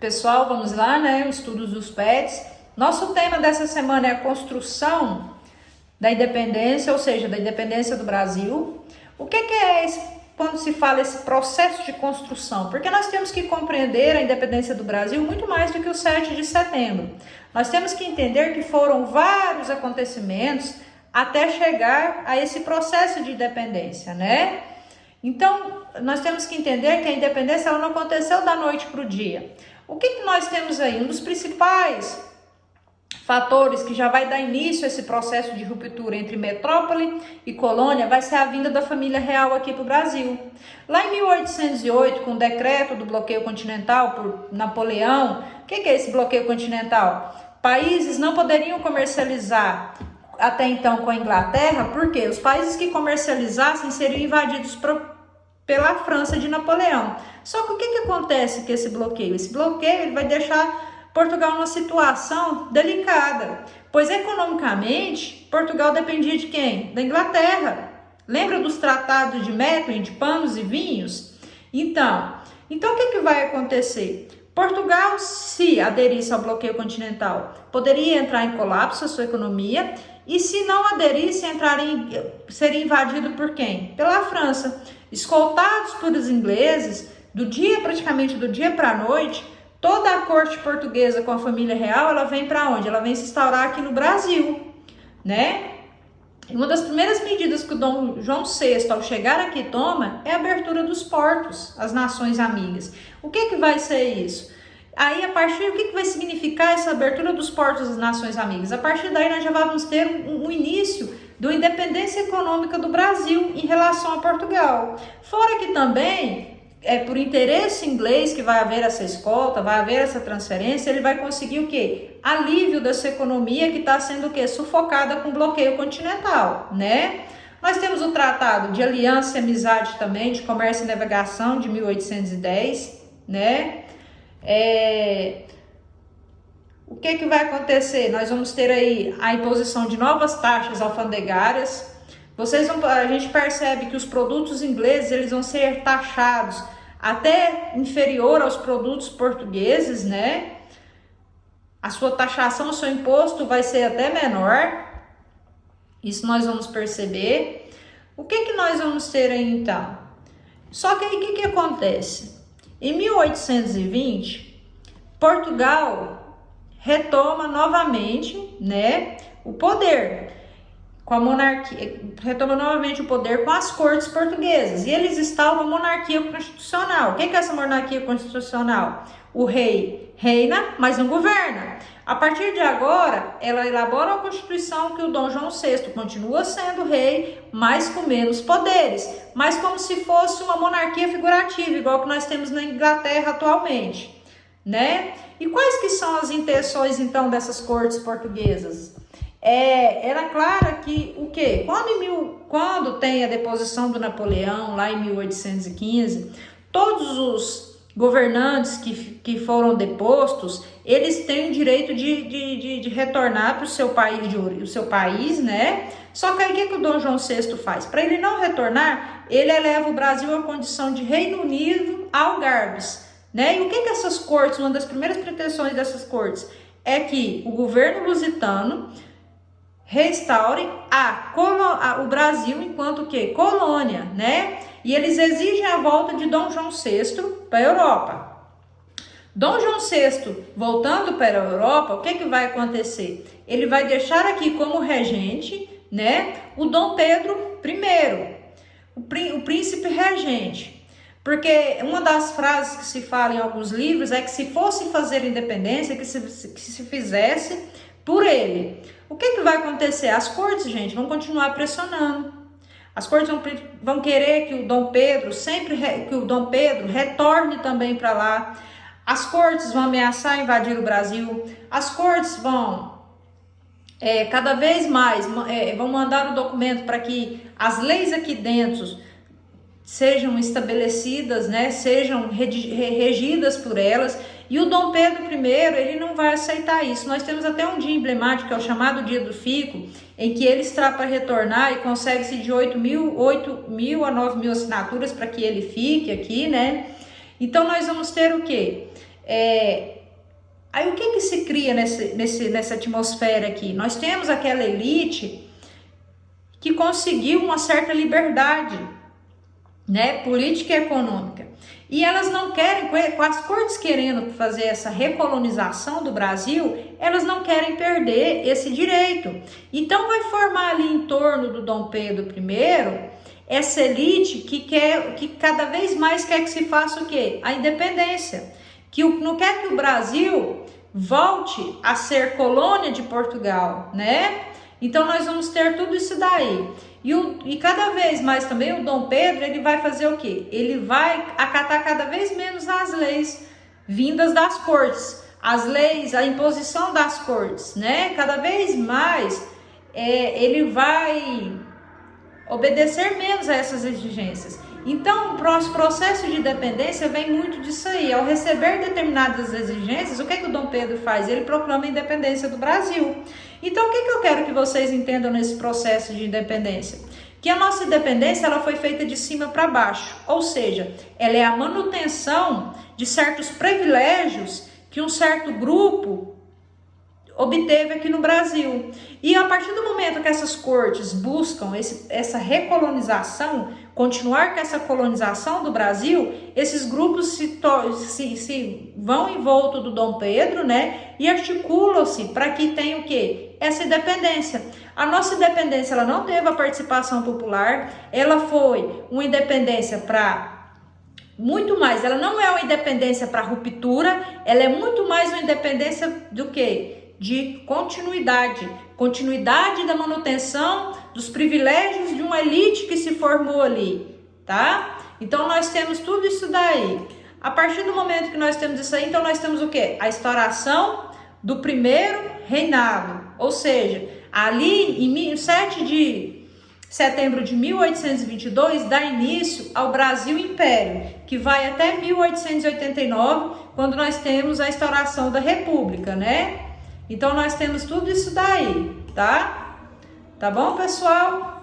Pessoal, vamos lá, né? Estudos dos PETs. Nosso tema dessa semana é a construção da independência, ou seja, da independência do Brasil. O que é esse, quando se fala esse processo de construção? Porque nós temos que compreender a independência do Brasil muito mais do que o 7 de setembro. Nós temos que entender que foram vários acontecimentos até chegar a esse processo de independência, né? Então, nós temos que entender que a independência ela não aconteceu da noite para o dia. O que nós temos aí? Um dos principais fatores que já vai dar início a esse processo de ruptura entre metrópole e colônia vai ser a vinda da família real aqui para o Brasil. Lá em 1808, com o decreto do bloqueio continental por Napoleão, o que é esse bloqueio continental? Países não poderiam comercializar até então com a Inglaterra, porque os países que comercializassem seriam invadidos pela França de Napoleão. Só que o que acontece com esse bloqueio? Esse bloqueio ele vai deixar Portugal numa situação delicada, pois economicamente Portugal dependia de quem? Da Inglaterra. Lembra dos tratados de Methuen, de panos e vinhos? Então o que vai acontecer? Portugal, se aderisse ao bloqueio continental, poderia entrar em colapso a sua economia e se não aderisse, seria invadido por quem? Pela França. Escoltados por os ingleses, praticamente do dia para a noite, toda a corte portuguesa com a família real, ela vem para onde? Ela vem se instaurar aqui no Brasil, né? E uma das primeiras medidas que o Dom João VI, ao chegar aqui, toma é a abertura dos portos às nações amigas. O que vai ser isso? Aí, o que vai significar essa abertura dos portos às nações amigas? A partir daí, nós já vamos ter um início da independência econômica do Brasil em relação a Portugal. Fora que também, por interesse inglês que vai haver essa escolta, vai haver essa transferência, ele vai conseguir o quê? Alívio dessa economia que está sendo o quê? Sufocada com bloqueio continental, né? Nós temos o Tratado de Aliança e Amizade também, de Comércio e Navegação, de 1810, né? O que vai acontecer? Nós vamos ter aí a imposição de novas taxas alfandegárias. A gente percebe que os produtos ingleses eles vão ser taxados até inferior aos produtos portugueses, né? A sua taxação, o seu imposto vai ser até menor. Isso nós vamos perceber. O que nós vamos ter aí então? Só que aí o que acontece? Em 1820, Portugal retoma novamente, né, o poder com a monarquia, retoma novamente o poder com as cortes portuguesas e eles instauram a monarquia constitucional. O que é essa monarquia constitucional? O rei reina, mas não governa. A partir de agora, ela elabora a Constituição que o Dom João VI continua sendo rei, mas com menos poderes, mas como se fosse uma monarquia figurativa, igual que nós temos na Inglaterra atualmente, né? E quais que são as intenções, então, dessas cortes portuguesas? Era claro que o quê? Quando tem a deposição do Napoleão, lá em 1815, todos os governantes que foram depostos, eles têm o direito de retornar para o seu país, né? Só que aí o que o Dom João VI faz? Para ele não retornar, ele eleva o Brasil à condição de Reino Unido Algarbes, né? E o que essas cortes, uma das primeiras pretensões dessas cortes é que o governo lusitano restaure o Brasil enquanto que colônia, né? E eles exigem a volta de Dom João VI para a Europa. Dom João VI voltando para a Europa, o que vai acontecer? Ele vai deixar aqui como regente, né, o Dom Pedro I, o príncipe regente. Porque uma das frases que se fala em alguns livros é que se fosse fazer independência, que se fizesse por ele. O que vai acontecer? As cortes, gente, vão continuar pressionando. As cortes vão querer que o Dom Pedro retorne também para lá. As cortes vão ameaçar invadir o Brasil. As cortes vão cada vez mais vão mandar o documento para que as leis aqui dentro sejam estabelecidas, né, sejam regidas por elas, e o Dom Pedro I, ele não vai aceitar isso. Nós temos até um dia emblemático, que é o chamado Dia do Fico, em que ele está para retornar e consegue-se de 8 mil a 9 mil assinaturas para que ele fique aqui, né? Então, nós vamos ter o quê? Aí o que se cria nessa atmosfera aqui? Nós temos aquela elite que conseguiu uma certa liberdade, né, política e econômica. E elas não querem, com as cortes querendo fazer essa recolonização do Brasil, elas não querem perder esse direito. Então vai formar ali em torno do Dom Pedro I essa elite que cada vez mais quer que se faça o quê? A independência. Que não quer que o Brasil volte a ser colônia de Portugal, né? Então nós vamos ter tudo isso daí. E cada vez mais também o Dom Pedro, ele vai fazer o quê? Ele vai acatar cada vez menos as leis vindas das cortes. As leis, a imposição das cortes, né? Cada vez mais ele vai obedecer menos a essas exigências. Então, o processo de independência vem muito disso aí. Ao receber determinadas exigências, o que o Dom Pedro faz? Ele proclama a independência do Brasil. Então, o que eu quero que vocês entendam nesse processo de independência? Que a nossa independência ela foi feita de cima para baixo, ou seja, ela é a manutenção de certos privilégios que um certo grupo obteve aqui no Brasil. E a partir do momento que essas cortes buscam essa recolonização, continuar com essa colonização do Brasil, esses grupos se vão em volta do Dom Pedro, né? E articulam-se para que tenha o quê? Essa independência. A nossa independência ela não teve a participação popular, ela foi uma independência para muito mais, ela não é uma independência para ruptura, ela é muito mais uma independência do que? De continuidade da manutenção dos privilégios de uma elite que se formou ali, tá? Então nós temos tudo isso daí. A partir do momento que nós temos isso aí, então nós temos o quê? A instauração do primeiro reinado, ou seja, ali em 7 de setembro de 1822 dá início ao Brasil Império, que vai até 1889, quando nós temos a instauração da República, né? Então nós temos tudo isso daí, tá? Tá bom, pessoal?